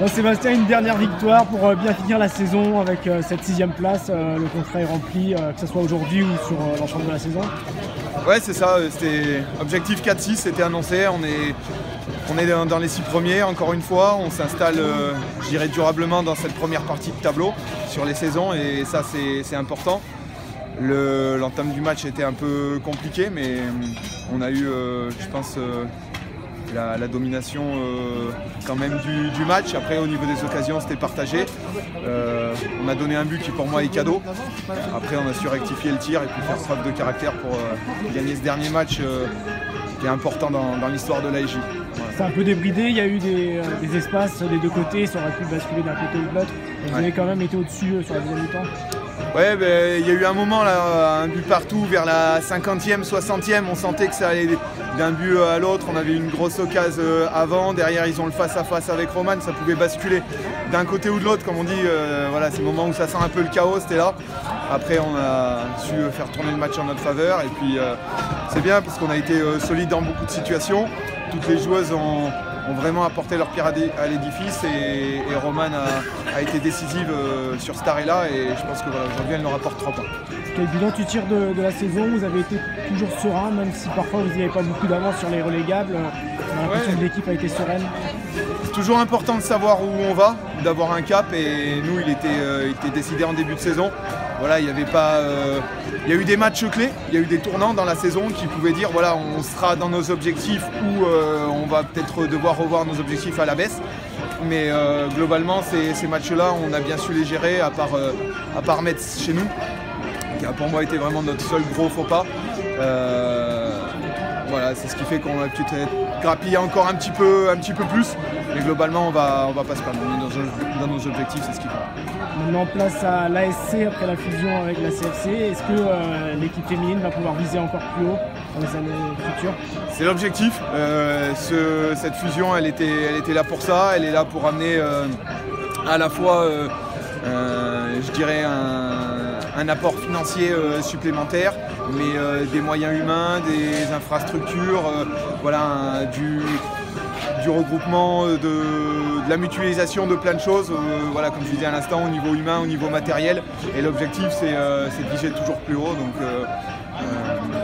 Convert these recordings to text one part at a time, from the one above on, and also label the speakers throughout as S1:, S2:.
S1: Bon, Sébastien, une dernière victoire pour bien finir la saison avec cette 6e place. Le contrat est rempli, que ce soit aujourd'hui ou sur l'ensemble de la saison.
S2: Ouais, c'est ça. C'était objectif 4-6, c'était annoncé. On est dans les 6 premiers, encore une fois. On s'installe, je dirais, durablement dans cette première partie de tableau sur les saisons. Et ça, c'est important. L'entame du match était un peu compliquée, mais on a eu, je pense, la domination quand même du match. Après, au niveau des occasions, c'était partagé. On a donné un but qui pour moi est cadeau. Après, on a su rectifier le tir et puis faire preuve de caractère pour gagner ce dernier match qui est important dans l'histoire de l'ASJ. Voilà.
S1: C'est un peu débridé, il y a eu des espaces des deux côtés, ça aurait pu basculer d'un côté ou de l'autre. Vous avez quand même été au-dessus sur la deuxième mi-temps.
S2: Ouais, il y a eu un moment là, un but partout vers la 50e, 60e, on sentait que ça allait d'un but à l'autre, on avait une grosse occasion avant, derrière ils ont le face-à-face avec Roman, ça pouvait basculer d'un côté ou de l'autre, comme on dit, voilà, c'est le moment où ça sent un peu le chaos, c'était là. Après on a su faire tourner le match en notre faveur et puis c'est bien parce qu'on a été solide dans beaucoup de situations, toutes les joueuses ont vraiment apporté leur pierre à l'édifice et Roman a été décisive sur cet arrêt-là et je pense que voilà, aujourd'hui elle nous rapporte 3 points.
S1: Quel bilan tu tires de la saison? Vous avez été toujours serein, même si parfois vous n'avez pas beaucoup d'avance sur les relégables. On a l'impression que l'équipe a été sereine.
S2: C'est toujours important de savoir où on va, d'avoir un cap et nous il était décidé en début de saison. Voilà, il y a eu des matchs clés, il y a eu des tournants dans la saison qui pouvaient dire voilà, on sera dans nos objectifs ou on va peut-être devoir revoir nos objectifs à la baisse. Mais globalement, ces matchs-là, on a bien su les gérer, à part Metz chez nous, qui a pour moi été vraiment notre seul gros faux pas. Voilà, c'est ce qui fait qu'on a peut-être grappillé encore un petit peu plus. Mais globalement, on va pas se perdre. Dans nos objectifs, c'est ce qui va.
S1: Maintenant, place à l'ASC après la fusion avec la CFC. Est-ce que l'équipe féminine va pouvoir viser encore plus haut dans les années futures?
S2: C'est l'objectif. Cette fusion, elle était là pour ça. Elle est là pour amener à la fois, je dirais, un apport financier supplémentaire, mais des moyens humains, des infrastructures, voilà, du regroupement, de la mutualisation de plein de choses, voilà, comme je disais à l'instant, au niveau humain, au niveau matériel. Et l'objectif, c'est de viser toujours plus haut. Donc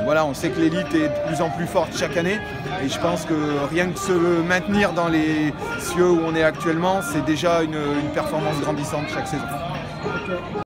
S2: voilà, on sait que l'élite est de plus en plus forte chaque année. Et je pense que rien que se maintenir dans les cieux où on est actuellement, c'est déjà une performance grandissante chaque saison.
S1: Okay.